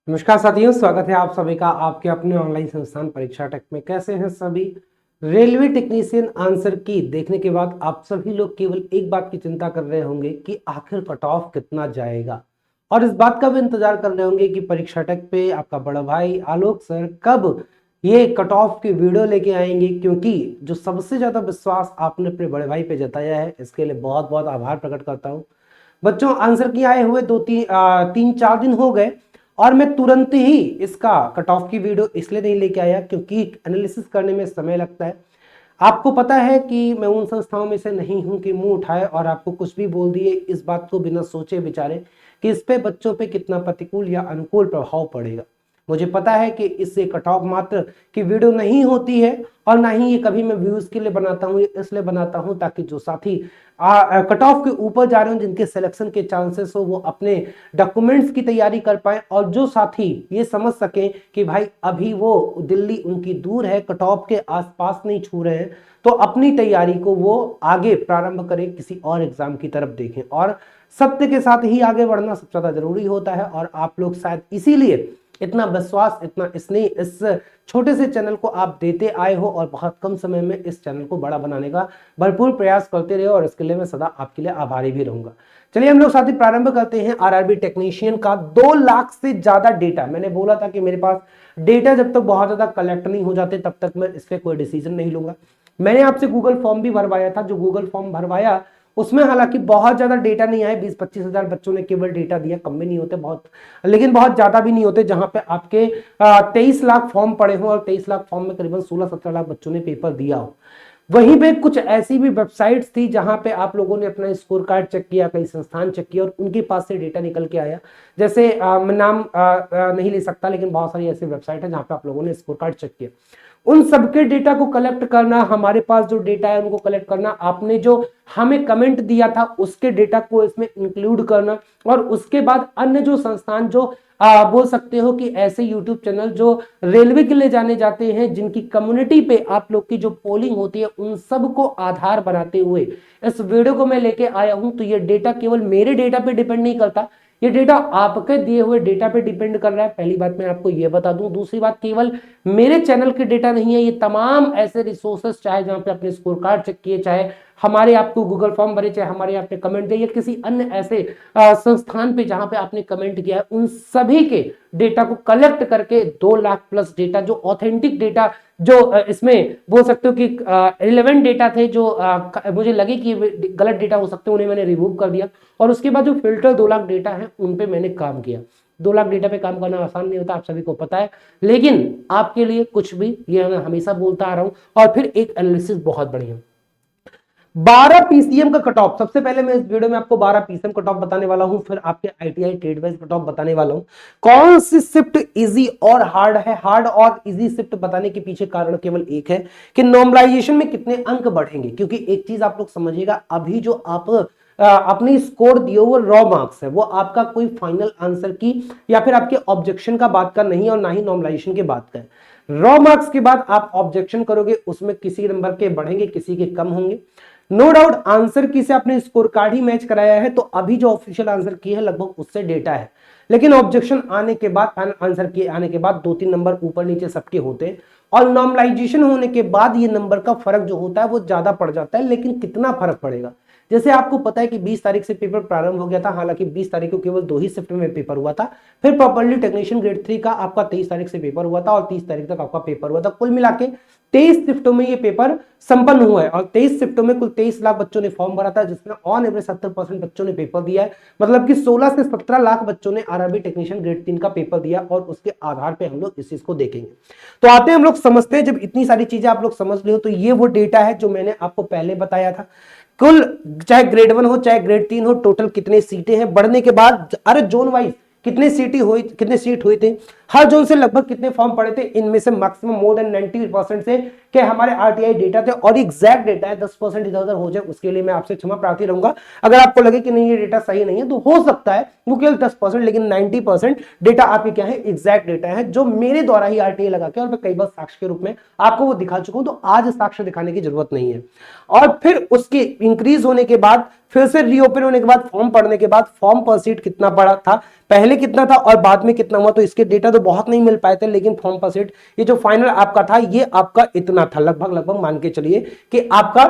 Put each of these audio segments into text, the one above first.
नमस्कार साथियों, स्वागत है आप सभी का आपके अपने ऑनलाइन संस्थान परीक्षा टेक में। कैसे हैं सभी? रेलवे टेक्नीशियन आंसर की देखने के बाद आप सभी लोग केवल एक बात की चिंता कर रहे होंगे कि आखिर कट ऑफ कितना जाएगा, और इस बात का भी इंतजार कर रहे होंगे कि परीक्षा टेक पे आपका बड़ा भाई आलोक सर कब ये कट ऑफ की वीडियो लेके आएंगे। क्योंकि जो सबसे ज्यादा विश्वास आपने अपने बड़े भाई पे जताया है, इसके लिए बहुत बहुत आभार प्रकट करता हूँ। बच्चों, आंसर की आए हुए 3-4 दिन हो गए और मैं तुरंत ही इसका कट ऑफ की वीडियो इसलिए नहीं लेके आया क्योंकि एनालिसिस करने में समय लगता है। आपको पता है कि मैं उन संस्थाओं में से नहीं हूं कि मुंह उठाए और आपको कुछ भी बोल दिए इस बात को बिना सोचे विचारे कि इस पे बच्चों पे कितना प्रतिकूल या अनुकूल प्रभाव पड़ेगा। मुझे पता है कि इससे कट ऑफ मात्र की वीडियो नहीं होती है, और ना ही ये कभी मैं व्यूज के लिए बनाता हूँ, इसलिए बनाता हूँ ताकि जो साथी कट ऑफ के ऊपर जा रहे हो, जिनके सिलेक्शन के चांसेस हो, वो अपने डॉक्यूमेंट्स की तैयारी कर पाए, और जो साथी ये समझ सके कि भाई अभी वो दिल्ली उनकी दूर है, कट ऑफ के आसपास नहीं छू रहे हैं, तो अपनी तैयारी को वो आगे प्रारंभ करें, किसी और एग्जाम की तरफ देखें। और सत्य के साथ ही आगे बढ़ना सबसे ज्यादा जरूरी होता है, और आप लोग शायद इसीलिए इतना विश्वास, इतना स्नेह इस छोटे से चैनल को आप देते आए हो, और बहुत कम समय में इस चैनल को बड़ा बनाने का भरपूर प्रयास करते रहे, और इसके लिए मैं सदा आपके लिए आभारी भी रहूंगा। चलिए हम लोग साथी प्रारंभ करते हैं आरआरबी टेक्नीशियन का 2 लाख से ज्यादा डेटा। मैंने बोला था कि मेरे पास डेटा जब तक बहुत ज्यादा कलेक्ट नहीं हो जाते तब तक मैं इस पर कोई डिसीजन नहीं लूंगा। मैंने आपसे गूगल फॉर्म भी भरवाया था, जो गूगल फॉर्म भरवाया उसमें हालांकि बहुत ज्यादा डेटा नहीं आए, 20-25 हजार बच्चों ने केवल डेटा दिया। कम भी नहीं होते बहुत, लेकिन बहुत ज्यादा भी नहीं होते। जहां पे आपके 23 लाख फॉर्म पड़े हो, और 23 लाख फॉर्म में करीबन 16-17 लाख बच्चों ने पेपर दिया हो। वहीं पे कुछ ऐसी भी वेबसाइट्स थी जहां पे आप लोगों ने अपना स्कोर कार्ड चेक किया, कई संस्थान चेक किया, और उनके पास से डेटा निकल के आया। जैसे मैं नाम नहीं ले सकता, लेकिन बहुत सारी ऐसी वेबसाइट है जहां पे आप लोगों ने स्कोर कार्ड चेक किया। उन सबके डेटा को कलेक्ट करना, हमारे पास जो डेटा है उनको कलेक्ट करना, आपने जो हमें कमेंट दिया था उसके डेटा को इसमें इंक्लूड करना, और उसके बाद अन्य जो संस्थान जो बोल सकते हो कि ऐसे यूट्यूब चैनल जो रेलवे के लिए जाने जाते हैं, जिनकी कम्युनिटी पे आप लोग की जो पोलिंग होती है, उन सब को आधार बनाते हुए इस वीडियो को मैं लेके आया हूं। तो ये डेटा केवल मेरे डेटा पे डिपेंड नहीं करता, ये डेटा आपके दिए हुए डेटा पे डिपेंड कर रहा है। पहली बात मैं आपको ये बता दूं। दूसरी बात, केवल मेरे चैनल के डेटा नहीं है, ये तमाम ऐसे रिसोर्सेस, चाहे जहां पे अपने स्कोर कार्ड चेक किए, चाहे हमारे आपको गूगल फॉर्म भरे, चाहे हमारे आपने कमेंट दिए, या किसी अन्य ऐसे संस्थान पे जहां पे आपने कमेंट किया है, उन सभी के डेटा को कलेक्ट करके 2 लाख प्लस डेटा, जो ऑथेंटिक डेटा, जो इसमें बोल सकते हो कि रिलेवेंट डेटा थे, जो मुझे लगे कि गलत डेटा हो सकते हैं, उन्हें मैंने रिमूव कर दिया। और उसके बाद जो फिल्टर 2 लाख डेटा है उन पे मैंने काम किया। 2 लाख डेटा पे काम करना आसान नहीं होता, आप सभी को पता है, लेकिन आपके लिए कुछ भी, ये मैं हमेशा बोलता आ रहा हूं। और फिर एक एनालिसिस बहुत बढ़िया, 12 पीसीएम का कट ऑफ। सबसे पहले मैं इस वीडियो में आपको 12 पीसीएम कट ऑफ बताने वाला हूं, फिर आपके ITI trade wise cut off बताने वाला हूं। कौन सी शिफ्ट इजी और हार्ड है। हार्ड और इजी शिफ्ट बताने के पीछे कारण केवल एक है कि नॉर्मलाइजेशन में कितने अंक बढ़ेंगे। क्योंकि एक चीज आप लोग समझिएगा, अभी जो आप अपनी स्कोर दिए वो रॉ मार्क्स है, वो आपका कोई फाइनल आंसर की या फिर आपके ऑब्जेक्शन का बात का नहीं, और ना ही नॉर्मलाइजेशन के बात का है। रॉ मार्क्स के बाद आप ऑब्जेक्शन करोगे, उसमें किसी नंबर के बढ़ेंगे, किसी के कम होंगे। नो डाउट आंसर की से आपने स्कोर कार्ड ही मैच कराया है, तो अभी जो ऑफिशियल आंसर की है लगभग उससे डेटा है। लेकिन ऑब्जेक्शन आने के बाद, फाइनल आंसर की आने के बाद 2-3 नंबर ऊपर नीचे सबके होते हैं, और नॉर्मलाइजेशन होने के बाद ये नंबर का फर्क जो होता है वो ज्यादा पड़ जाता है। लेकिन कितना फर्क पड़ेगा, जैसे आपको पता है कि 20 तारीख से पेपर प्रारंभ हो गया था, हालांकि 20 तारीख को केवल 2 ही शिफ्ट में पेपर हुआ था। फिर प्रॉपर्ली टेक्नीशियन ग्रेड 3 का आपका 23 तारीख से पेपर हुआ था, और 30 तारीख तक आपका पेपर हुआ था। कुल मिला के 23 शिफ्टों में ये पेपर संपन्न हुआ है, और 23 शिफ्टों में कुल 23 लाख बच्चों ने फॉर्म भरा था, जिसमें ऑन एवरेज 70% बच्चों ने पेपर दिया है। मतलब कि 16 से 17 लाख बच्चों ने आरआरबी टेक्नीशियन ग्रेड 3 का पेपर दिया, और उसके आधार पर हम लोग इस चीज को देखेंगे। तो आते हैं हम लोग समझते हैं। जब इतनी सारी चीजें आप लोग समझ रहे हो, तो ये वो डेटा है जो मैंने आपको पहले बताया था। कुल चाहे ग्रेड 1 हो चाहे ग्रेड 3 हो, टोटल कितने सीटें हैं, बढ़ने के बाद अरे जोन वाइज कितने सीट हुई थे, हर जोन से लगभग कितने फॉर्म पड़े थे, इनमें से मैक्सिमम मोर देन 90% से कि हमारे आरटीआई डेटा थे, और एग्जैक्ट डेटा है, 10% इधर उधर हो जाए उसके लिए मैं आपसे क्षमा प्रार्थी रहूंगा। अगर आपको लगे कि नहीं ये डेटा सही नहीं है तो हो सकता है वो केवल 10%, लेकिन 90% डेटा आपके क्या है, एग्जैक्ट डेटा है, जो मेरे द्वारा ही आरटीआई लगा के और मैं कई बार साक्ष्य के रूप में आपको वो दिखा चुका हूं, तो आज साक्ष्य दिखाने की जरूरत नहीं है। और फिर उसके इंक्रीज होने के बाद, फिर से रीओपन होने के बाद, फॉर्म पढ़ने के बाद फॉर्म पर सीट कितना पड़ा था, पहले कितना था और बाद में कितना हुआ, तो इसके डेटा तो बहुत नहीं मिल पाए थे, लेकिन फॉर्म पर सीट ये जो फाइनल आपका था ये आपका इतना था, लगभग लगभग मान के चलिए कि आपका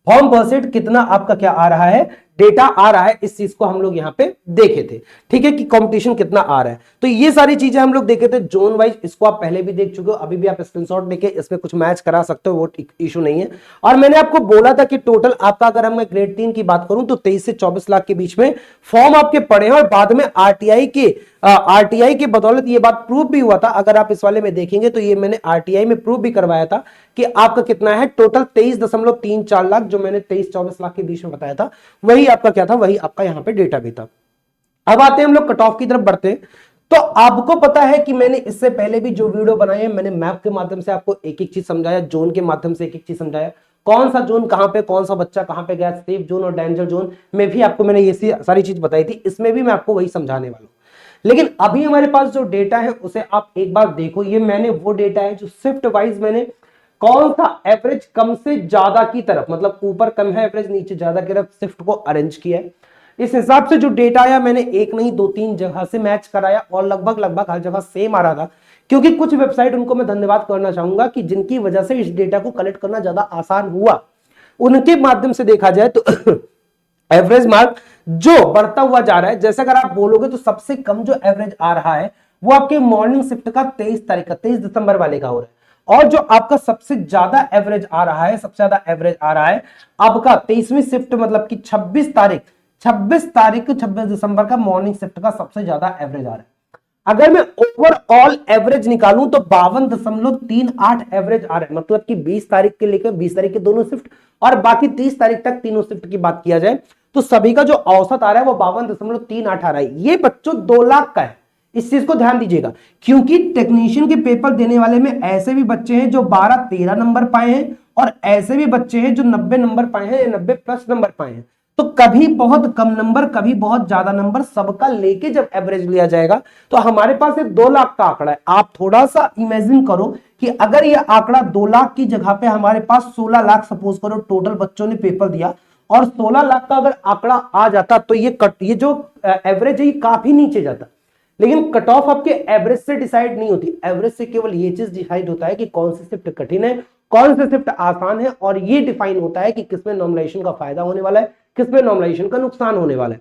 फॉर्म परसेंट कितना आपका क्या आ रहा है, डेटा आ रहा है, इस चीज को हम लोग यहां पे देखे थे। ठीक है, कि कंपटीशन कितना आ रहा है, तो ये सारी चीजें हम लोग देखे थे जोन वाइज। इसको आप पहले भी देख चुके हो, अभी भी आप स्क्रीनशॉट लेके इसमें कुछ मैच करा सकते हो, वो इशू नहीं है। और मैंने आपको बोला था कि टोटल आपका, अगर हम ग्रेड 3 की बात करूं तो 23 से 24 लाख के बीच में फॉर्म आपके पड़े हैं, और बाद में आरटीआई के बदौलत ये बात प्रूव भी हुआ था। अगर आप इस वाले में देखेंगे तो ये मैंने आरटीआई में प्रूव भी करवाया था कि आपका कितना है टोटल 23.34 लाख, जो मैंने 23-24 लाख के बीच में बताया था, वही आपका क्या था, वही आपका यहां पे डेटा भी था। अब आते हैं हम लोग कट ऑफ की तरफ बढ़ते हैं। तो आपको पता है कि मैंने इससे पहले भी जो वीडियो बनाए हैं, मैंने मैप के माध्यम से आपको एक एक चीज समझाया, जोन के माध्यम से एक एक चीज समझाया, कौन सा जोन कहां पे, कौन सा बच्चा कहां पे गया, सेफ जोन और डेंजर जोन में भी आपको मैंने ये सारी चीज बताई थी, इसमें भी मैं आपको वही समझाने वाला हूं। लेकिन अभी हमारे पास जो डेटा है उसे आप एक बार देखो, ये मैंने वो डेटा है जो शिफ्ट वाइज मैंने कौन सा एवरेज कम से ज्यादा की तरफ, मतलब ऊपर कम है एवरेज, नीचे ज्यादा की तरफ शिफ्ट को अरेंज किया है। इस हिसाब से जो डेटा आया, मैंने एक नहीं 2-3 जगह से मैच कराया और लगभग लगभग हर जगह सेम आ रहा था। क्योंकि कुछ वेबसाइट, उनको मैं धन्यवाद करना चाहूंगा कि जिनकी वजह से इस डेटा को कलेक्ट करना ज्यादा आसान हुआ, उनके माध्यम से देखा जाए तो एवरेज मार्क जो बढ़ता हुआ जा रहा है, जैसे अगर आप बोलोगे तो सबसे कम जो एवरेज आ रहा है वो आपके मॉर्निंग शिफ्ट का 23 तारीख का, 23 दिसंबर वाले का हो रहा है। और जो आपका सबसे ज्यादा एवरेज आ रहा है, सबसे ज्यादा एवरेज आ रहा है आपका 23वीं शिफ्ट, मतलब कि 26 तारीख, 26 दिसंबर का मॉर्निंग शिफ्ट का सबसे ज्यादा एवरेज आ रहा है। अगर मैं ओवरऑल एवरेज निकालूं तो 52.38 एवरेज आ रहा है, मतलब कि 20 तारीख के लेकर 20 तारीख के दोनों शिफ्ट और बाकी 30 तारीख तक तीनों शिफ्ट की बात किया जाए तो सभी का जो औसत आ रहा है वो 52.38 आ रहा है। ये बच्चों 2 लाख का है, इस चीज को ध्यान दीजिएगा, क्योंकि टेक्नीशियन के पेपर देने वाले में ऐसे भी बच्चे हैं जो 12-13 नंबर पाए हैं और ऐसे भी बच्चे हैं जो 90 नंबर पाए हैं या 90 प्लस नंबर पाए हैं। तो कभी बहुत कम नंबर, कभी बहुत ज्यादा नंबर, सबका लेके जब एवरेज लिया जाएगा तो हमारे पास एक 2 लाख का आंकड़ा है। आप थोड़ा सा इमेजिन करो कि अगर ये आंकड़ा 2 लाख की जगह पे हमारे पास 16 लाख सपोज करो टोटल बच्चों ने पेपर दिया, और 16 लाख का अगर आंकड़ा आ जाता तो ये जो एवरेज है ये काफी नीचे जाता। लेकिन कट ऑफ आपके एवरेज से डिसाइड नहीं होती, एवरेज से केवल ये चीज डिसाइड होता है कि कौन सी शिफ्ट कठिन है, कौन सी शिफ्ट आसान है, और ये डिफाइन होता है कि किसमें नॉर्मलाइजेशन का फायदा होने वाला है, किसमें नॉर्मलाइजेशन का नुकसान होने वाला है।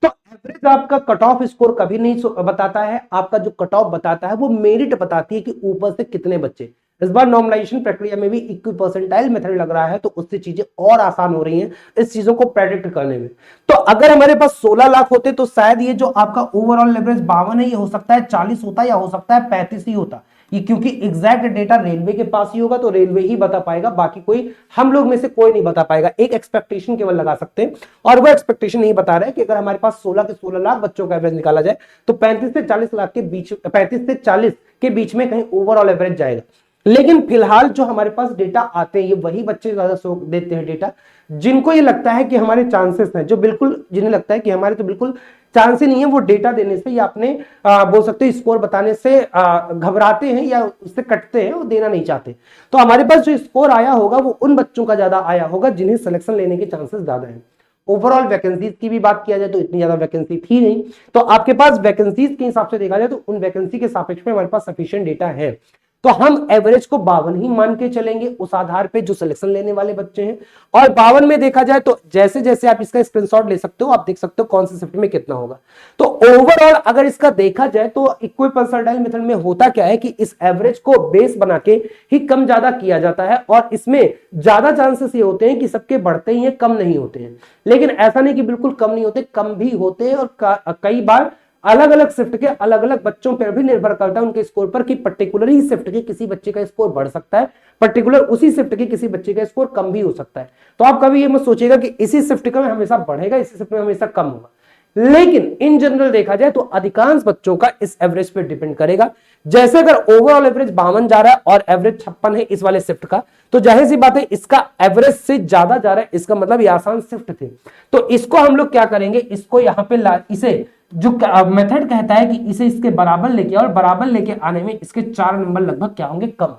तो एवरेज आपका कट ऑफ स्कोर कभी नहीं बताता है, आपका जो कट ऑफ बताता है वो मेरिट बताती है कि ऊपर से कितने बच्चे। इस बार नॉर्मलाइजेशन प्रक्रिया में भी इक्वी परसेंटाइल मेथड लग रहा है, तो उससे चीजें और आसान हो रही हैं इस चीजों को प्रेडिक्ट करने में। तो अगर हमारे पास 16 लाख होते तो शायद ये जो आपका ओवरऑल एवरेज 52 है, ये हो सकता है 40 होता, या हो सकता है 35 ही होता। ये क्योंकि एग्जैक्ट डेटा रेलवे के पास ही होगा तो रेलवे ही बता पाएगा, बाकी कोई हम लोग में से कोई नहीं बता पाएगा। एक एक्सपेक्टेशन केवल लगा सकते हैं, और वो एक्सपेक्टेशन नहीं बता रहा है कि अगर हमारे पास 16 के 16 लाख बच्चों का एवरेज निकाला जाए तो 35 से 40 लाख के बीच, 35 से 40 के बीच में कहीं ओवरऑल एवरेज जाएगा। लेकिन फिलहाल जो हमारे पास डेटा आते हैं, ये वही बच्चे ज्यादा शो देते हैं डेटा जिनको ये लगता है कि हमारे चांसेस हैं, जो बिल्कुल जिन्हें लगता है कि हमारे तो बिल्कुल चांस ही नहीं है, वो डेटा देने से या अपने बोल सकते हैं स्कोर बताने से घबराते हैं या उससे कटते हैं, वो देना नहीं चाहते। तो हमारे पास जो स्कोर आया होगा वो उन बच्चों का ज्यादा आया होगा जिन्हें सिलेक्शन लेने के चांसेस ज्यादा हैं। ओवरऑल वैकेंसीज की भी बात किया जाए तो इतनी ज्यादा वैकेंसी थी नहीं, तो आपके पास वैकेंसीज के हिसाब से देखा जाए तो उन वैकेंसी के सापेक्ष में हमारे पास सफिशिएंट डेटा है। तो हम एवरेज को 52 ही मान के चलेंगे उस आधार पे जो सिलेक्शन लेने वाले बच्चे हैं। और 52 में देखा जाए तो जैसे जैसे आप इसका स्क्रीनशॉट ले सकते हो, आप देख सकते हो कौन सी शिफ्ट में कितना होगा। तो ओवरऑल अगर इसका देखा जाए तो इक्वी परसेंटाइल मेथड में होता क्या है कि इस एवरेज को बेस बना के ही कम ज्यादा किया जाता है, और इसमें ज्यादा चांसेस ये होते हैं कि सबके बढ़ते ही हैं, कम नहीं होते हैं। लेकिन ऐसा नहीं कि बिल्कुल कम नहीं होते, कम भी होते हैं, और कई बार अलग अलग शिफ्ट के अलग अलग बच्चों पर भी निर्भर करता है उनके स्कोर पर कि पर्टिकुलर ही शिफ्ट के किसी बच्चे का स्कोर बढ़ सकता है, पर्टिकुलर उसी शिफ्ट के किसी बच्चे का स्कोर कम भी हो सकता है। तो आप कभी ये मत सोचिएगा कि इसी शिफ्ट का हमेशा बढ़ेगा, इसी शिफ्ट में हमेशा कम होगा। लेकिन इन जनरल देखा जाए तो अधिकांश बच्चों का इस एवरेज पे डिपेंड करेगा। जैसे अगर ओवरऑल एवरेज 52 जा रहा है और एवरेज 56 है इस वाले शिफ्ट का, तो जाहिर सी बात है इसका एवरेज से ज्यादा जा रहा है, इसका मतलब ये आसान शिफ्ट थे। तो इसको हम लोग क्या करेंगे, इसको यहां पे इसे जो मेथड कहता है कि इसे इसके बराबर लेके और बराबर लेके आने में इसके 4 नंबर लगभग क्या होंगे, कम।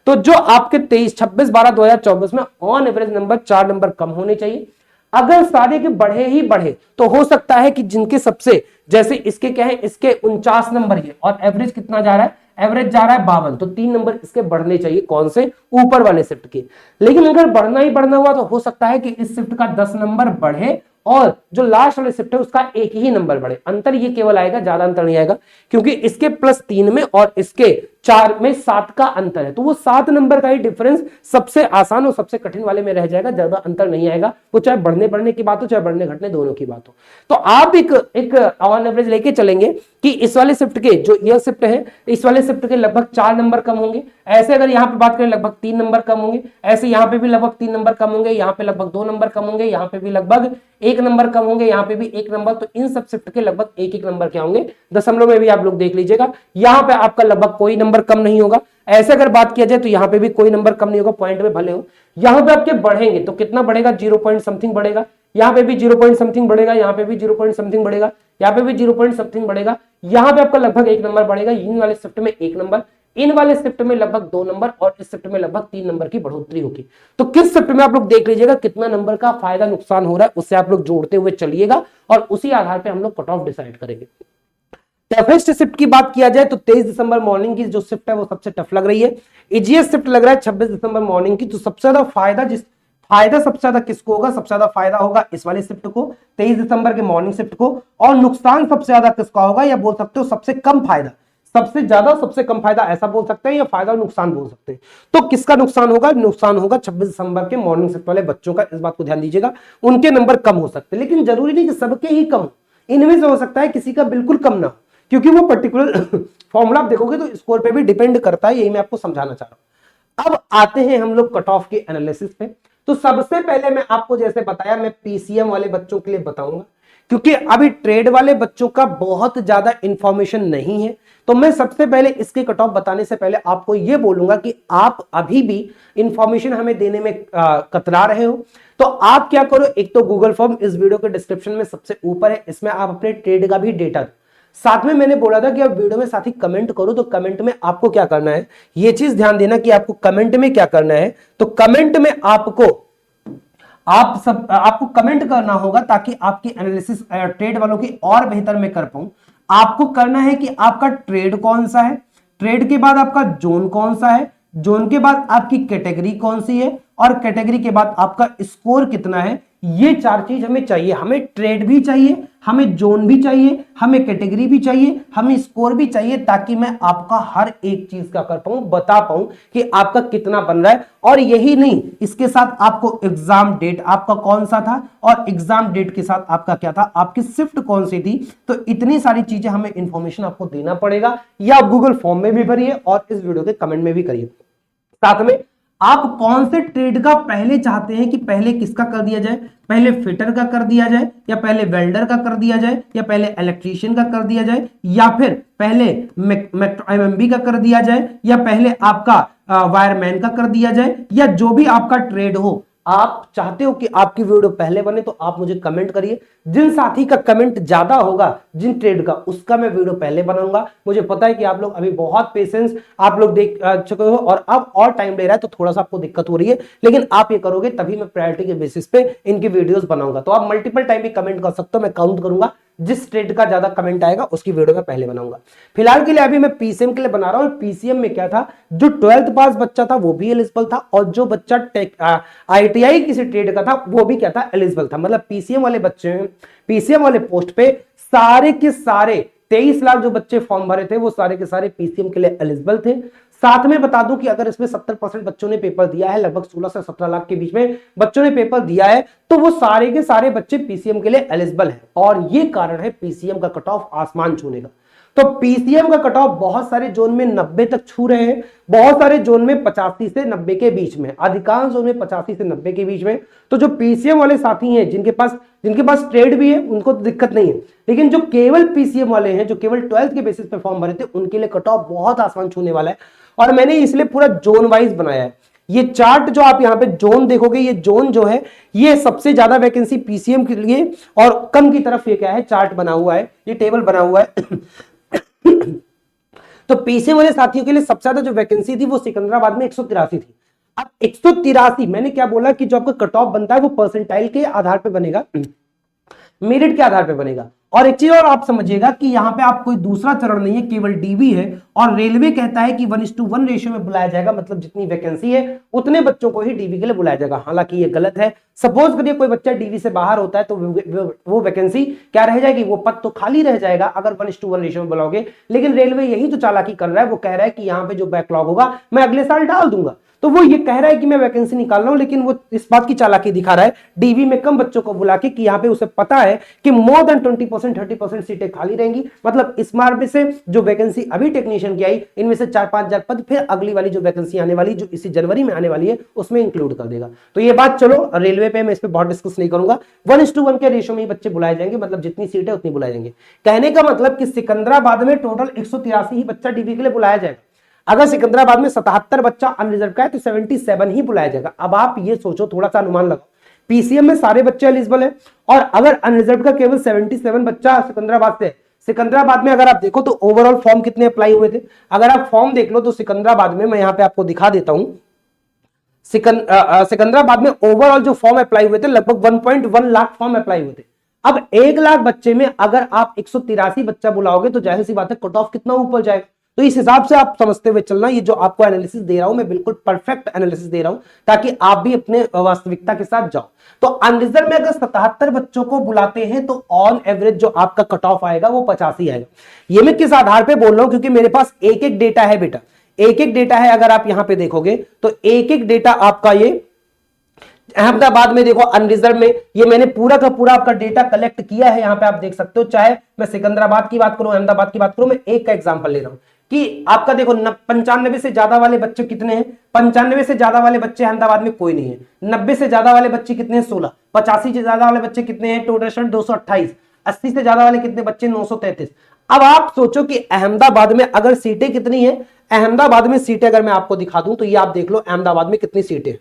तो जो आपके 23, 26, 12, 2024 में ऑन एवरेज नंबर 4 नंबर कम होने चाहिए। अगर सारे के बढ़े ही बढ़े तो हो सकता है कि जिनके सबसे, जैसे इसके क्या है, इसके 49 नंबर ये, और एवरेज कितना जा रहा है, एवरेज जा रहा है 52, तो 3 नंबर इसके बढ़ने चाहिए, कौन से, ऊपर वाले शिफ्ट के। लेकिन अगर बढ़ना ही बढ़ना हुआ तो हो सकता है कि इस शिफ्ट का 10 नंबर बढ़े और जो लास्ट वाले शिफ्ट है उसका एक ही नंबर बढ़े। अंतर ये केवल आएगा, ज्यादा अंतर नहीं आएगा, क्योंकि इसके +3 में और इसके 4 में 7 का अंतर है, तो वो 7 नंबर का ही डिफरेंस सबसे आसान और सबसे कठिन वाले में रह जाएगा, ज्यादा अंतर नहीं आएगा। वो चाहे बढ़ने बढ़ने की बात हो चाहे बढ़ने घटने दोनों की बात हो। तो आप एक ऑन एवरेज लेके चलेंगे कि इस वाले शिफ्ट के, जो यह शिफ्ट है, इस वाले शिफ्ट के लगभग 4 नंबर कम होंगे। ऐसे अगर यहाँ पे बात करें लगभग 3 नंबर कम होंगे, ऐसे यहाँ पे भी लगभग 3 नंबर कम होंगे, यहाँ पे लगभग 2 नंबर कम होंगे, यहाँ पे भी लगभग 1 नंबर कम होंगे, यहाँ पे भी 1 नंबर। तो इन सब शिफ्ट के लगभग 1-1 नंबर क्या होंगे, दशमलव में भी आप लोग देख लीजिएगा। यहाँ पे आपका लगभग कोई नंबर कम नहीं होगा। ऐसे अगर बात किया जाए तो यहाँ पे भी कोई नंबर कम नहीं होगा, पॉइंट में भले हो। यहाँ पे आपके बढ़ेंगे तो कितना बढ़ेगा, 0 पॉइंट समथिंग बढ़ेगा, यहाँ पे भी 0 पॉइंट समथिंग बढ़ेगा, यहाँ पे भी 0 पॉइंट समथिंग बढ़ेगा, यहाँ पे भी 0 पॉइंट समथिंग बढ़ेगा। यहाँ पे आपका लगभग 1 नंबर बढ़ेगा, इन वाले शिफ्ट में 1 नंबर, इन वाले शिफ्ट में लगभग 2 नंबर और इस शिफ्ट में लगभग 3 नंबर की बढ़ोतरी होगी। तो किस शिफ्ट में आप लोग देख लीजिएगा कितना नंबर का फायदा नुकसान हो रहा है, उससे आप लोग जोड़ते हुए चलिएगा और उसी आधार पे हम लोग कट ऑफ डिसाइड करेंगे। टफेस्ट शिफ्ट की बात किया जाए तो 23 दिसंबर मॉर्निंग की जो शिफ्ट है वो सबसे टफ लग रही है। इजीएस्ट शिफ्ट लग रहा है 26 दिसंबर मॉर्निंग की। तो सबसे ज्यादा फायदा सबसे ज्यादा किसको होगा, सबसे ज्यादा फायदा होगा इस वाले शिफ्ट को, 23 दिसंबर के मॉर्निंग शिफ्ट को। और नुकसान सबसे ज्यादा किसका होगा, या बोल सकते हो सबसे कम फायदा, सबसे ज्यादा सबसे कम फायदा ऐसा बोल सकते हैं, या फायदा और नुकसान बोल सकते हैं। तो किसका नुकसान होगा, नुकसान होगा 26 दिसंबर के मॉर्निंग शिफ्ट वाले बच्चों का। इस बात को ध्यान दीजिएगा, उनके नंबर कम हो सकते हैं, लेकिन जरूरी नहीं कि सबके ही कम, इनमें से हो सकता है किसी का बिल्कुल कम ना हो, क्योंकि वो पर्टिकुलर फॉर्मूला आप देखोगे तो स्कोर पे भी डिपेंड करता है। यही मैं आपको समझाना चाह रहा हूं। अब आते हैं हम लोग कट ऑफ के एनालिसिस पे। तो सबसे पहले मैं आपको जैसे बताया, मैं पीसीएम वाले बच्चों के लिए बताऊंगा, क्योंकि अभी ट्रेड वाले बच्चों का बहुत ज्यादा इंफॉर्मेशन नहीं है। तो मैं सबसे पहले इसके कट ऑफ बताने से पहले आपको यह बोलूंगा कि आप अभी भी इंफॉर्मेशन हमें देने में कतरा रहे हो, तो आप क्या करो, एक तो गूगल फॉर्म इस वीडियो के डिस्क्रिप्शन में सबसे ऊपर है, इसमें आप अपने ट्रेड का भी डेटा दो। साथ में मैंने बोला था कि आप वीडियो में साथ ही कमेंट करो, तो कमेंट में आपको क्या करना है, यह चीज ध्यान देना कि आपको कमेंट में क्या करना है। तो कमेंट में आपको कमेंट करना होगा, ताकि आपकी एनालिसिस ट्रेड वालों की और बेहतर मैं कर पाऊं। आपको करना है कि आपका ट्रेड कौन सा है, ट्रेड के बाद आपका जोन कौन सा है, जोन के बाद आपकी कैटेगरी कौन सी है, और कैटेगरी के बाद आपका स्कोर कितना है। ये 4 चीज हमें चाहिए। हमें ट्रेड भी चाहिए, हमें जोन भी चाहिए, हमें कैटेगरी भी चाहिए, हमें स्कोर भी चाहिए, ताकि मैं आपका हर एक चीज का कर पाऊं, बता पाऊं कि आपका कितना बन रहा है। और यही नहीं, इसके साथ आपको एग्जाम डेट आपका कौन सा था, और एग्जाम डेट के साथ आपका क्या था, आपकी शिफ्ट कौन सी थी। तो इतनी सारी चीजें हमें इंफॉर्मेशन आपको देना पड़ेगा। या आप गूगल फॉर्म में भी भरिए और इस वीडियो के कमेंट में भी करिए। साथ में आप कौन से ट्रेड का पहले चाहते हैं कि पहले किसका कर दिया जाए, पहले फिटर का कर दिया जाए, या पहले वेल्डर का कर दिया जाए, या पहले इलेक्ट्रीशियन का कर दिया जाए, या फिर पहले एमएमबी का कर दिया जाए, या पहले आपका वायरमैन का कर दिया जाए, या जो भी आपका ट्रेड हो, आप चाहते हो कि आपकी वीडियो पहले बने, तो आप मुझे कमेंट करिए। जिन साथी का कमेंट ज्यादा होगा जिन ट्रेड का, उसका मैं वीडियो पहले बनाऊंगा। मुझे पता है कि आप लोग अभी बहुत पेशेंस आप लोग देख चुके हो, और अब और टाइम ले रहा है, तो थोड़ा सा आपको दिक्कत हो रही है, लेकिन आप ये करोगे तभी मैं प्रायोरिटी के बेसिस पे इनकी वीडियोस बनाऊंगा। तो आप मल्टीपल टाइम भी कमेंट कर सकते हो, मैं काउंट करूंगा, जिस ट्रेड का ज्यादा कमेंट आएगा उसकी वीडियो में पहले बनाऊंगा। फिलहाल के लिए अभी मैं पीसीएम के लिए बना रहा हूं। पीसीएम में क्या था, जो 12th पास बच्चा था वो भी एलिजिबल था, और जो बच्चा आईटीआई किसी ट्रेड का था वो भी क्या था, एलिजिबल था। मतलब पीसीएम वाले बच्चे, पीसीएम वाले पोस्ट पे सारे के सारे 23 लाख जो बच्चे फॉर्म भरे थे वो सारे के सारे पीसीएम के लिए एलिजिबल थे। साथ में बता दूं कि अगर इसमें 70% बच्चों ने पेपर दिया है, लगभग 16 से 17 लाख के बीच में बच्चों ने पेपर दिया है, तो वो सारे के सारे बच्चे पीसीएम के लिए एलिजिबल है, और ये कारण है पीसीएम का कट ऑफ आसमान छूने का। तो पीसीएम का कट ऑफ बहुत सारे जोन में 90 तक छू रहे हैं, बहुत सारे जोन में 85 से 90 के बीच में, अधिकांश जोन में 85 से 90 के बीच में। तो जो पीसीएम वाले साथी हैं जिनके पास ट्रेड भी है उनको तो दिक्कत नहीं है, लेकिन जो केवल पीसीएम वाले हैं, जो केवल 12th के बेसिस पे फॉर्म भरे थे, उनके लिए कट ऑफ बहुत आसमान छूने वाला है। और मैंने इसलिए पूरा जोन वाइज बनाया है। ये चार्ट जो आप यहाँ पे जोन देखोगे, ये जोन जो है ये सबसे ज्यादा वैकेंसी पीसीएम के लिए और कम की तरफ ये क्या है, चार्ट बना हुआ है, ये टेबल बना हुआ है। तो पीसीएम वाले साथियों के लिए सबसे ज्यादा जो वैकेंसी थी वो सिकंदराबाद में 183 थी। अब 183 मैंने क्या बोला कि जो आपका कट ऑफ बनता है वो परसेंटाइल के आधार पे बनेगा, मेरिट के आधार पे बनेगा। और एक चीज और आप समझिएगा कि यहाँ पे आप कोई दूसरा चरण नहीं है, केवल डीवी है, और रेलवे कहता है कि 1:1 रेशियो में बुलाया जाएगा, मतलब जितनी वैकेंसी है उतने बच्चों को ही डीवी के लिए बुलाया जाएगा। हालांकि ये गलत है। सपोज करिए कोई बच्चा डीवी से बाहर होता है तो वो वैकेंसी क्या रह जाएगी, वो पद तो खाली रह जाएगा अगर 1:1 रेशियो में बुलाओगे। लेकिन रेलवे यही तो चालाकी कर रहा है, वो कह रहा है कि यहाँ पे जो बैकलॉग होगा मैं अगले साल डाल दूंगा। तो वो ये कह रहा है कि मैं वैकेंसी निकाल रहा हूं, लेकिन वो इस बात की चालाकी दिखा रहा है डीवी में कम बच्चों को बुला के कि यहाँ पे उसे पता है कि मोर देन 20% 30% सीटें खाली रहेंगी। मतलब इस बार में से जो वैकेंसी अभी टेक्नीशियन की आई, इनमें से 4-5 हजार पद फिर अगली वाली जो वैकेंसी आने वाली, जो इसी जनवरी में आने वाली है, उसमें इंक्लूड कर देगा। तो ये बात चलो रेलवे पे मैं इस पर बहुत डिस्कस नहीं करूंगा। 1:1 के रेशियो में बच्चे बुलाए जाएंगे, मतलब जितनी सीटें उतनी बुलाए जाएंगे। कहने का मतलब कि सिकंदराबाद में टोटल 183 ही बच्चा डीवी के लिए बुलाया जाएगा। अगर सिकंदराबाद में 77 बच्चा अनरिजर्व का है तो 77 ही बुलाया जाएगा। अब आप ये सोचो, थोड़ा सा अनुमान लगाओ, पीसीएम में सारे बच्चे एलिजिबल है और अगर अनरिजर्व का केवल 77 बच्चा सिकंदराबाद से, सिकंदराबाद में अगर आप देखो तो ओवरऑल फॉर्म कितने अप्लाई हुए थे, अगर आप फॉर्म देख लो तो सिकंदराबाद में, मैं यहां पे आपको दिखा देता हूं, सिकंदराबाद में ओवरऑल जो फॉर्म अप्लाई हुए थे लगभग 1.1 लाख फॉर्म अप्लाई हुए थे। अब 1 लाख बच्चे में अगर आप 183 बच्चा बुलाओगे तो जाहिर सी बात है कट ऑफ कितना ऊपर जाएगा। तो इस हिसाब से आप समझते हुए चलना, ये जो आपको एनालिसिस दे रहा हूं मैं बिल्कुल परफेक्ट एनालिसिस दे रहा हूं ताकि आप भी अपने वास्तविकता के साथ जाओ। तो अनरिजर्व में अगर 77 बच्चों को बुलाते हैं तो ऑन एवरेज जो आपका कट ऑफ आएगा वो 85 आएगा। ये मैं किस आधार पे बोल रहा हूं, क्योंकि मेरे पास एक एक डेटा है बेटा, एक एक डेटा है। अगर आप यहां पे देखोगे तो एक एक डेटा आपका, ये अहमदाबाद में देखो अनरिजर्व में, ये मैंने पूरा का पूरा आपका डेटा कलेक्ट किया है, यहां पे आप देख सकते हो। चाहे मैं सिकंदराबाद की बात करूं, अहमदाबाद की बात करूं, मैं एक का एग्जांपल ले रहा हूं कि आपका देखो 95 से ज्यादा वाले बच्चे कितने हैं, 95 से ज्यादा वाले बच्चे अहमदाबाद में कोई नहीं है। 90 से ज्यादा वाले बच्चे कितने हैं, 16। 85 से ज्यादा वाले बच्चे कितने हैं, टोटल 228। 80 से ज्यादा वाले कितने बच्चे, 933। अब आप सोचो कि अहमदाबाद में अगर सीटें कितनी है, अहमदाबाद में सीटें अगर मैं आपको दिखा दूं तो ये आप देख लो अहमदाबाद में कितनी सीटें,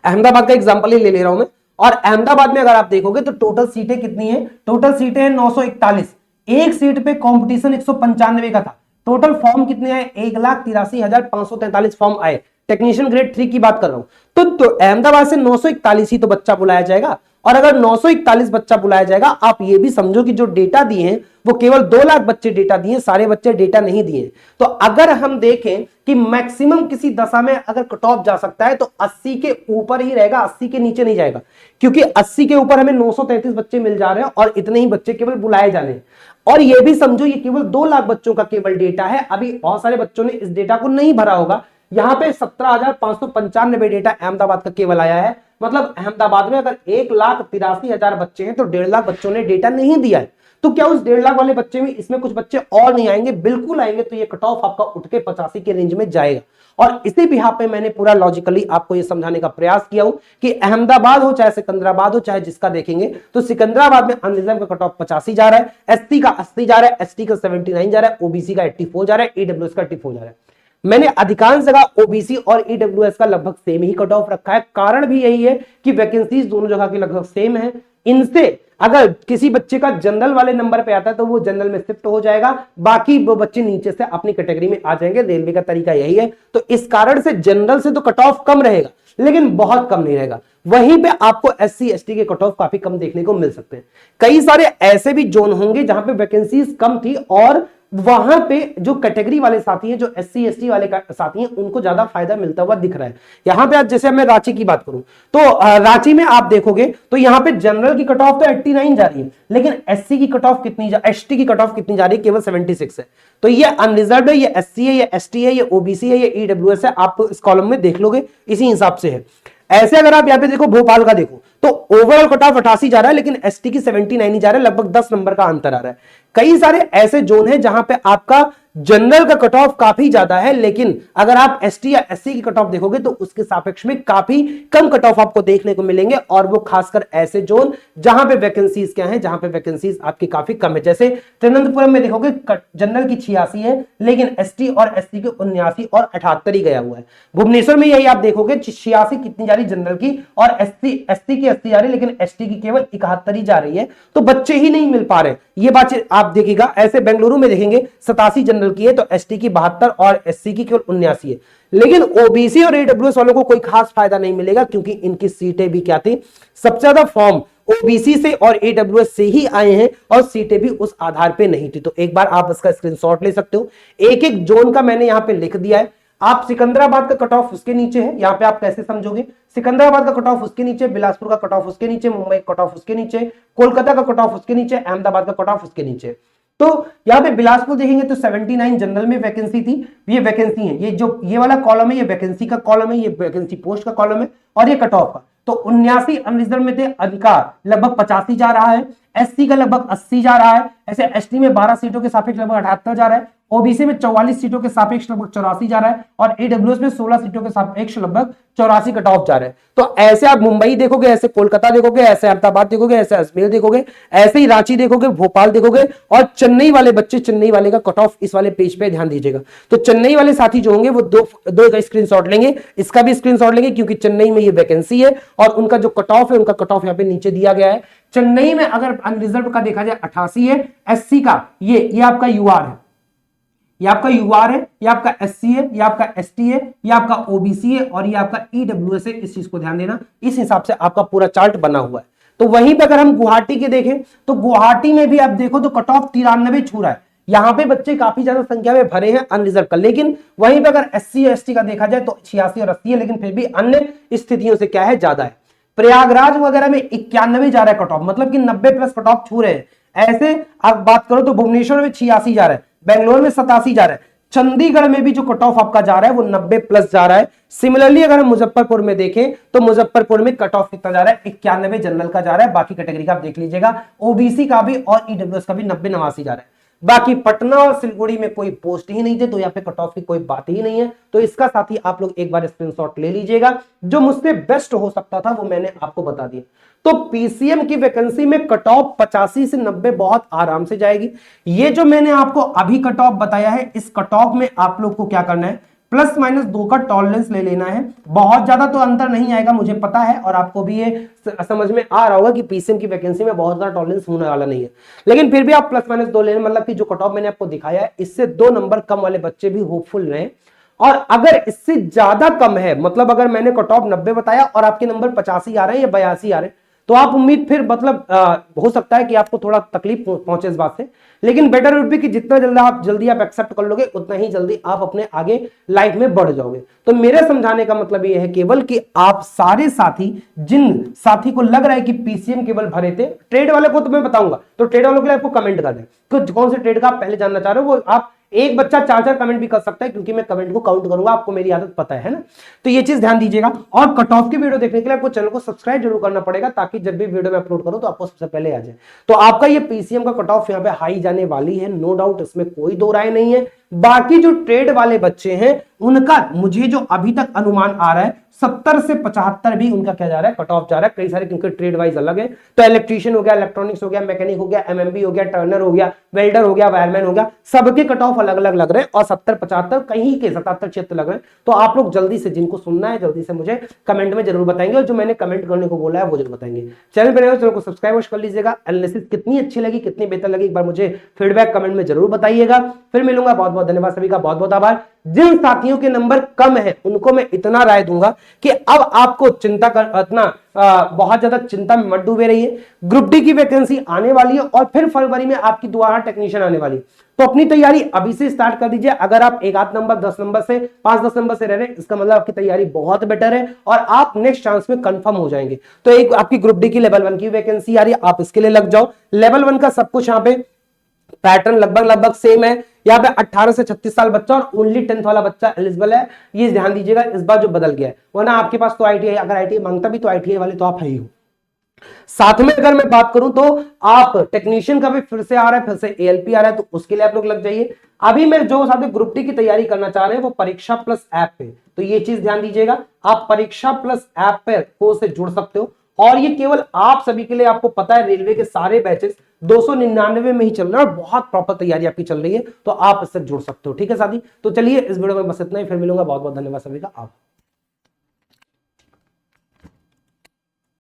अहमदाबाद का एग्जांपल ही ले रहा हूं मैं। और अहमदाबाद में अगर आप देखोगे तो टोटल सीटें कितनी है, टोटल सीटें हैं 941। एक सीट पे कंपटीशन 195 का था। टोटल फॉर्म कितने आए, 1,83,543 फॉर्म आए। टेक्नीशियन ग्रेड 3 की बात कर रहा हूं। तो अहमदाबाद से 941 ही तो बच्चा बुलाया जाएगा। और अगर 941 बच्चा बुलाया जाएगा, आप ये भी समझो कि जो डेटा दिए हैं वो केवल 2 लाख बच्चे डेटा दिए, सारे बच्चे डेटा नहीं दिए। तो अगर हम देखें कि मैक्सिमम किसी दशा में अगर कट ऑफ जा सकता है तो 80 के ऊपर ही रहेगा, 80 के नीचे नहीं जाएगा, क्योंकि 80 के ऊपर हमें 933 बच्चे मिल जा रहे हैं और इतने ही बच्चे केवल बुलाए जाने हैं। और ये भी समझो ये केवल 2 लाख बच्चों का केवल डेटा है, अभी बहुत सारे बच्चों ने इस डेटा को नहीं भरा होगा। यहां पे 17,595 डेटा अहमदाबाद का केवल आया है। मतलब अहमदाबाद में अगर 1,83,000 बच्चे हैं तो 1.5 लाख बच्चों ने डेटा नहीं दिया है। तो क्या उस 1.5 लाख वाले बच्चे में इसमें कुछ बच्चे और नहीं आएंगे? बिल्कुल आएंगे। तो ये कट ऑफ आपका उठ के 85 के रेंज में जाएगा। और इसी भी पे मैंने पूरा लॉजिकली आपको ये समझाने का प्रयास किया हूं कि अहमदाबाद हो चाहे सिकंदराबाद हो, चाहे जिसका देखेंगे तो सिकंदराबाद में अनरिजर्व का कट ऑफ 85 जा रहा है, एसटी का 80 जा रहा है, एसटी का 79 जा रहा है, ओबीसी का 84 जा रहा है, ईडब्ल्यूएस का 84 जा रहा है। मैंने अधिकांश जगह ओबीसी और ईडब्ल्यूएस का लगभग सेम ही कट ऑफ रखा है। कारण भी यही है कि वैकेंसीज दोनों जगह की लगभग सेम है। इनसे अगर किसी बच्चे का जनरल वाले नंबर पे आता है तो वो जनरल में शिफ्ट हो जाएगा, बाकी वो बच्चे नीचे से अपनी कैटेगरी में आ जाएंगे। रेलवे का तरीका यही है। तो इस कारण से जनरल से तो कट ऑफ कम रहेगा, लेकिन बहुत कम नहीं रहेगा। वहीं पे आपको एससी एसटी के कट ऑफ काफी कम देखने को मिल सकते हैं। कई सारे ऐसे भी जोन होंगे जहां पे वैकेंसीज कम थी और वहां पे जो कैटेगरी वाले साथी हैं, जो एससी एसटी वाले साथी हैं, उनको ज्यादा फायदा मिलता हुआ दिख रहा है। यहां पे आज जैसे मैं रांची की बात करूं तो रांची में आप देखोगे तो यहां पे जनरल की कट ऑफ तो 89 जा रही है, लेकिन एससी की कट ऑफ कितनी एसटी की कट ऑफ कितनी जा रही है? केवल 76 है। तो ये अनरिजर्व है, ये एससी है, ये एसटी है, ये ओबीसी है, ये ईडब्ल्यूएस है। आप इस कॉलम में देख लोगे, इसी हिसाब से है। ऐसे अगर आप यहाँ पे देखो भोपाल का देखो तो ओवरऑल कट ऑफ 88 जा रहा है, लेकिन एसटी की 79 ही जा रहा है, लगभग 10 नंबर का अंतर आ रहा है। कई सारे ऐसे जोन है जहां पे आपका जनरल का कट ऑफ काफी ज्यादा है, लेकिन अगर आप एसटी या एससी की कट ऑफ देखोगे तो उसके सापेक्ष में काफी कम कट ऑफ आपको देखने को मिलेंगे, और वो खासकर ऐसे जोन जहां पे वैकेंसीज क्या है, जहां पे वैकेंसीज आपकी काफी कम है। जैसे त्रिवेंद्रपुरम में देखोगे जनरल की 86 है, लेकिन एसटी और एससी के 79 और 78 ही गया हुआ है। भुवनेश्वर में यही आप देखोगे 86 कितनी जा रही जनरल की, और एससी की 80 जा रही है, लेकिन एसटी की केवल 71 ही जा रही है। तो बच्चे ही नहीं मिल पा रहे, ये बात आप देखिएगा। ऐसे बेंगलुरु में देखेंगे 87 जनरल की है, तो एसटी की 72 और एससी की केवल 79 है। लेकिन ओबीसी और ईडब्ल्यूएस वालों को कोई खास फायदा नहीं मिलेगा, क्योंकि इनकी सीटें भी क्या थी, सबसे ज्यादा फॉर्म ओबीसी से और ईडब्ल्यूएस से ही आए हैं, और सीटें भी उस आधार पे नहीं थी। तो एक बार आप इसका स्क्रीनशॉट ले सकते हो, एक एक जोन का मैंने यहां पे लिख दिया है। आप सिकंदराबाद का कट ऑफ उसके नीचे है, यहां पे आप कैसे समझोगे, सिकंदराबाद का कट ऑफ उसके नीचे, बिलासपुर का कट ऑफ उसके नीचे, मुंबई का कट ऑफ उसके नीचे, कोलकाता का कट ऑफ उसके नीचे, अहमदाबाद का कट ऑफ उसके नीचे। तो यहां पे बिलासपुर देखेंगे तो 79 जनरल में वैकेंसी थी, ये वैकेंसी है, ये जो ये वाला कॉलम है ये वैकेंसी का कॉलम है, ये वैकेंसी पोस्ट का कॉलम है, और ये कट ऑफ का। तो 79 अनरिजर्व में थे, अधिकार लगभग 85 जा रहा है, एससी का लगभग 80 जा रहा है, ऐसे एसटी में 12 सीटों के सापेक्ष लगभग 78 जा रहा है, ओबीसी में 44 सीटों के सापेक्ष लगभग 84 जा रहा है, और ईडब्ल्यूएस में 16 सीटों के सापेक्ष लगभग 84 कट ऑफ जा रहा है। तो ऐसे आप मुंबई देखोगे, ऐसे कोलकाता देखोगे, ऐसे अहमदाबाद देखोगे, ऐसे अजमेर देखोगे, ऐसे ही रांची देखोगे, भोपाल देखोगे, और चेन्नई वाले बच्चे, चेन्नई वाले का कट ऑफ इस वाले पेज पे ध्यान दीजिएगा। तो चेन्नई वाले साथी जो होंगे वो दो का स्क्रीनशॉट लेंगे, इसका भी स्क्रीनशॉट लेंगे, क्योंकि चेन्नई में ये वैकेंसी है और उनका जो कट ऑफ है, उनका कट ऑफ यहाँ पे नीचे दिया गया है। चेन्नई में अगर अनरिजर्व का देखा जाए 88 है, एससी का ये आपका यूआर है, ये आपका यूआर है, ये आपका एससी है, ये आपका एसटी है, ये आपका ओबीसी है, और ये आपका ईडब्ल्यूएस है। इस चीज को ध्यान देना, इस हिसाब से आपका पूरा चार्ट बना हुआ है। तो वहीं पे अगर हम गुवाहाटी के देखें तो गुवाहाटी में भी आप देखो तो कट ऑफ 93 छू रहा है। यहां पे बच्चे काफी ज्यादा संख्या में भरे हैं अनरिजर्व का, लेकिन वहीं पे अगर एससी एसटी का देखा जाए तो 86 और 80 है, लेकिन फिर भी अन्य स्थितियों से क्या है, ज्यादा है। प्रयागराज वगैरह में 91 जा रहा है कट ऑफ, मतलब कि 90 प्लस कट ऑफ छू रहे हैं। ऐसे आप बात करो तो भुवनेश्वर में 86 जा रहा है, बेंगलोर में 87 जा रहा है, चंडीगढ़ में भी जो कट ऑफ आपका जा रहा है वो 90 प्लस जा रहा है। सिमिलरली अगर हम मुजफ्फरपुर में देखें तो मुजफ्फरपुर में कट ऑफ कितना जा रहा है, 91 जनरल का जा रहा है, बाकी कैटेगरी का आप देख लीजिएगा, ओबीसी का भी और ईडब्ल्यूएस का भी 90-89 जा रहा है। बाकी पटना और सिलगुड़ी में कोई पोस्ट ही नहीं थे, तो यहाँ पे कट ऑफ की कोई बात ही नहीं है। तो इसका साथ ही आप लोग एक बार स्क्रीनशॉट ले लीजिएगा, जो मुझसे बेस्ट हो सकता था वो मैंने आपको बता दिया। तो पीसीएम की वैकेंसी में कट ऑफ 85 से 90 बहुत आराम से जाएगी। ये जो मैंने आपको अभी कट ऑफ बताया है, इस कट ऑफ में आप लोग को क्या करना है, +-2 का टॉलरेंस ले लेना है। बहुत ज्यादा तो अंतर नहीं आएगा, मुझे पता है, और आपको भी ये समझ में आ रहा होगा कि पीसीएम की वैकेंसी में बहुत ज्यादा टॉलरेंस होने वाला नहीं है, लेकिन फिर भी आप +-2 लेना, मतलब कि जो कट ऑफ मैंने आपको दिखाया है इससे 2 नंबर कम वाले बच्चे भी होपफुल रहे। और अगर इससे ज्यादा कम है, मतलब अगर मैंने कट ऑफ 90 बताया और आपके नंबर 85 आ रहे हैं या 82 आ रहे हैं, तो आप उम्मीद फिर मतलब हो सकता है कि आपको थोड़ा तकलीफ पहुंचे इस बात से, लेकिन बेटर वुड बी कि जितना जल्दी आप एक्सेप्ट कर लोगे उतना ही जल्दी आप अपने आगे लाइफ में बढ़ जाओगे। तो मेरे समझाने का मतलब ये है केवल कि आप सारे साथी, जिन साथी को लग रहा है कि पीसीएम केवल भरे थे, ट्रेड वाले को तो मैं बताऊंगा, तो ट्रेड वालों के लिए आपको कमेंट कर दें कि कौन से ट्रेड का आप पहले जानना चाह रहे हो। वो आप एक बच्चा 4-4 कमेंट भी कर सकता है, क्योंकि मैं कमेंट को काउंट करूंगा, आपको मेरी आदत पता है ना। तो ये चीज ध्यान दीजिएगा। और कट ऑफ की वीडियो देखने के लिए आपको चैनल को सब्सक्राइब जरूर करना पड़ेगा, ताकि जब भी वीडियो में अपलोड करूं तो आपको सबसे पहले आ जाए। तो आपका ये पीसीएम का कट ऑफ यहाँ पे हाई जाने वाली है, नो डाउट, इसमें कोई दो राय नहीं है। बाकी जो ट्रेड वाले बच्चे हैं उनका मुझे जो अभी तक अनुमान आ रहा है 70 से 75 भी उनका क्या जा रहा है, कट ऑफ जा रहा है। कई सारे क्योंकि ट्रेड वाइज अलग है, तो इलेक्ट्रीशियन हो गया, इलेक्ट्रॉनिक्स हो गया, मैकेनिक हो गया, एमएमबी हो गया, टर्नर हो गया, वेल्डर हो गया, वायरमैन हो गया, सबके कट ऑफ अलग अलग लग रहे हैं, और 70-75 कहीं के 77-76 लग रहे हैं। तो आप लोग जल्दी से, जिनको सुनना है जल्दी से मुझे कमेंट में जरूर बताएंगे, और जो मैंने कमेंट करने को बोला है वो जरूर बताएंगे। चैनल पर चैनल को सब्सक्राइब कर लीजिएगा। एनालिसिस कितनी अच्छी लगी, कितनी बेहतर लगी, एक बार मुझे फीडबैक कमेंट में जरूर बताइएगा। फिर मिलूंगा, बहुत बहुत धन्यवाद सभी का, बहुत बहुत आभार। जिन साथियों के नंबर कम है उनको मैं इतना राय दूंगा कि अब आपको चिंता कर इतना बहुत ज्यादा चिंता में मत डूबे रहिए। ग्रुप डी की वैकेंसी आने वाली है, और फिर फरवरी में आपकी दोबारा टेक्नीशियन आने वाली है, तो अपनी तैयारी अभी से स्टार्ट कर दीजिए। अगर आप 1-8 नंबर 10 नंबर से 5-10 नंबर से रह रहे हैं, इसका मतलब आपकी तैयारी बहुत बेटर है और आप नेक्स्ट चांस में कंफर्म हो जाएंगे। तो एक आपकी ग्रुप डी की लेवल 1 की वैकेंसी आ रही है, आप इसके लिए लग जाओ। लेवल 1 का सब कुछ यहाँ पे पैटर्न लगभग सेम है। यहाँ पे 18 से 36 साल बच्चा और ओनली 10th वाला बच्चा एलिजिबल है, ये ध्यान दीजिएगा। इस बार जो बदल गया है, वरना आपके पास तो आईटीआई, अगर आईटीआई मांगता भी तो आईटीआई वाले तो आप है ही हो। साथ में अगर मैं बात करूं तो आप टेक्नीशियन का भी फिर से आ रहा है, फिर से एएलपी आ रहा है, तो उसके लिए आप लोग लग जाइए। अभी मैं जो साथ ग्रुप डी की तैयारी करना चाह रहे हैं वो परीक्षा प्लस ऐप पे, तो ये चीज ध्यान दीजिएगा, आप परीक्षा प्लस ऐप पे कोर्स से जुड़ सकते हो। और ये केवल आप सभी के लिए, आपको पता है रेलवे के सारे बैचेस 299 में ही चल रहे हैं और बहुत प्रॉपर तैयारी आपकी चल रही है, तो आप इससे जुड़ सकते हो। ठीक है साथी, तो चलिए इस वीडियो में बस इतना ही, फिर मिलूंगा। बहुत बहुत धन्यवाद सभी का। आप